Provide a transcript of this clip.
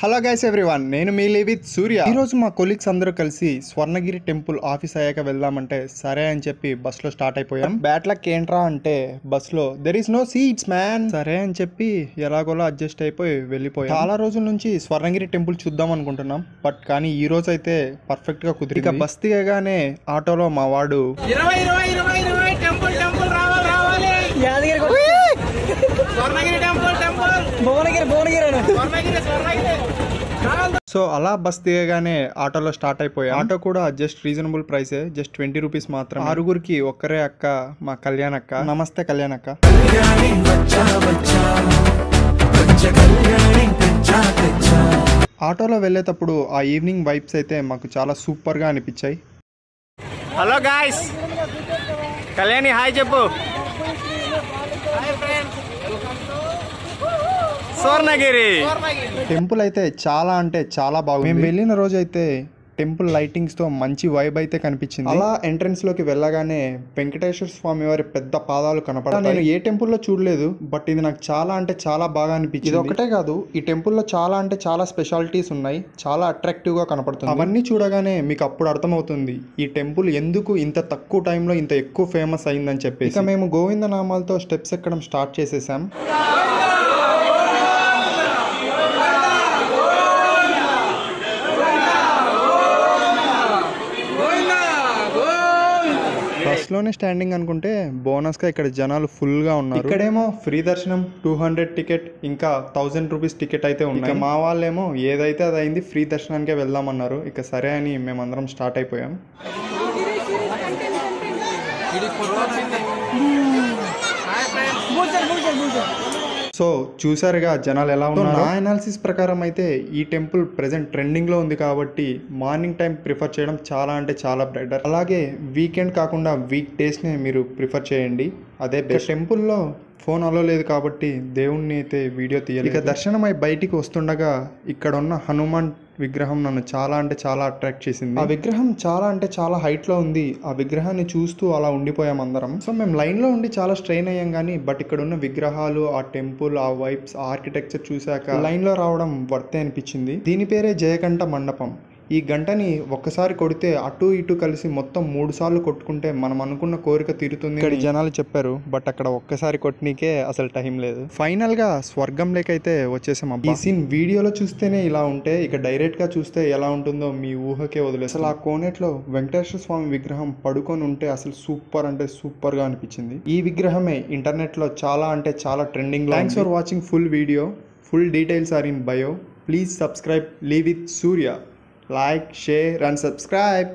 Hello guys everyone, నేను మీ లీవిత్ సూర్య. ఈ రోజు మా కొలీగ్స్ అందరూ కలిసి స్వర్ణగిరి టెంపుల్ ఆఫీస్ అయ్యాక వెళ్దామంటే సరే అని చెప్పి బస్ లో స్టార్ట్ అయిపోయాం. బ్యాడ్ లక్ ఏంట్రా అంటే బస్ లో there is no seats man. సరే అని చెప్పి ఎలాగోలా అడ్జస్ట్ అయిపోయి వెళ్ళిపోయాం. చాలా రోజుల నుంచి స్వర్ణగిరి టెంపుల్ చూద్దాం అనుకుంటున్నాం, బట్ కానీ ఈ రోజు అయితే పర్ఫెక్ట్ గా కుదిరి. ఇక బస్ దిగగానే ఆటోలో మా వాడు సో అలా బస్ దిగగానే ఆటోలో స్టార్ట్ అయిపోయాం. ఆటో కూడా జస్ట్ రీజనబుల్ ప్రైసే, జస్ట్ 20 రూపీస్ మాత్రం. ఆరుగురికి ఒక్కరే అక్క, మా కళ్యాణ్ అక్క. నమస్తే కళ్యాణ్ అక్క. ఆటోలో వెళ్ళేటప్పుడు ఆ ఈవినింగ్ వైబ్స్ అయితే మాకు చాలా సూపర్ గా అనిపించాయి. హలో గాయ్స్, కళ్యాణి హాయ్ చెప్పు. స్వర్ణగిరి టెంపుల్ అయితే చాలా అంటే చాలా బాగుంది. మేము వెళ్ళిన రోజు అయితే టెంపుల్ లైటింగ్స్ తో మంచి వైబ్ అయితే కనిపించింది. అలా ఎంట్రన్స్ లోకి వెళ్ళగానే వెంకటేశ్వర స్వామి వారి పెద్ద పాదాలు కనపడతాయి. నేను ఏ టెంపుల్లో చూడలేదు, బట్ ఇది నాకు చాలా అంటే చాలా బాగా అనిపించింది. ఇది ఒకటే కాదు, ఈ టెంపుల్లో చాలా అంటే చాలా స్పెషాలిటీస్ ఉన్నాయి, చాలా అట్రాక్టివ్ గా కనపడుతుంది. అవన్నీ చూడగానే మీకు అప్పుడు అర్థమవుతుంది ఈ టెంపుల్ ఎందుకు ఇంత తక్కువ టైంలో ఇంత ఎక్కువ ఫేమస్ అయిందని చెప్పి. ఇక మేము గోవింద నామాలతో స్టెప్స్ ఎక్కడం స్టార్ట్ చేసేసాం. బస్లోనే స్టాండింగ్ అనుకుంటే బోనస్గా ఇక్కడ జనాలు ఫుల్గా ఉన్నారు. ఇక్కడేమో ఫ్రీ దర్శనం 200 టికెట్, ఇంకా 1000 రూపీస్ టికెట్ అయితే ఉన్నాయి. మా వాళ్ళేమో ఏదైతే అది అయింది, ఫ్రీ దర్శనానికే వెళ్దామన్నారు. ఇక సరే అని మేమందరం స్టార్ట్ అయిపోయాం. సో చూసారుగా జనాలు ఎలా ఉన్నారు. నా అనాలిసిస్ ప్రకారం అయితే ఈ టెంపుల్ ప్రెసెంట్ ట్రెండింగ్ లో ఉంది కాబట్టి మార్నింగ్ టైం ప్రిఫర్ చేయడం చాలా అంటే చాలా బెటర్. అలాగే వీకెండ్ కాకుండా వీక్ డేస్ ని మీరు ప్రిఫర్ చేయండి, అదే బెస్ట్. టెంపుల్లో ఫోన్ అలో లేదు కాబట్టి దేవుణ్ణి అయితే వీడియో తీయాలి. ఇక దర్శనం అయి బయటికి వస్తుండగా ఇక్కడ ఉన్న హనుమాన్ విగ్రహం నన్ను చాలా అంటే చాలా అట్రాక్ట్ చేసింది. ఆ విగ్రహం చాలా అంటే చాలా హైట్ లో ఉంది. ఆ విగ్రహాన్ని చూస్తూ అలా ఉండిపోయాం అందరం. సో మేము లైన్ లో ఉండి చాలా స్ట్రెయిన్ అయ్యాం కానీ, బట్ ఇక్కడ ఉన్న విగ్రహాలు, ఆ టెంపుల్, ఆ వైబ్స్, ఆ ఆర్కిటెక్చర్ చూసాక లైన్ లో రావడం వర్తే అనిపించింది. దీని పేరే జయకంఠ మండపం. ఈ గంటని ఒక్కసారి కొడితే అటు ఇటు కలిసి మొత్తం 3 సార్లు కొట్టుకుంటే మనం అనుకున్న కోరిక తీరుతుంది ఇక్కడ జనాలు చెప్పారు. బట్ అక్కడ ఒక్కసారి కొట్టనీకే అసలు టైం లేదు. ఫైనల్ గా స్వర్గంలోకైతే వచ్చేసాం. ఈ సీన్ వీడియోలో చూస్తేనే ఇలా ఉంటే, ఇక డైరెక్ట్ గా చూస్తే ఎలా ఉంటుందో మీ ఊహకే వదిలేదు. అసలు ఆ కోనేట్లో వెంకటేశ్వర స్వామి విగ్రహం పడుకొని ఉంటే అసలు సూపర్ అంటే సూపర్ గా అనిపించింది. ఈ విగ్రహమే ఇంటర్నెట్ లో చాలా అంటే చాలా trending. Thanks for watching full video. Full details are in bio. Please subscribe leave with Surya. Like, share and subscribe.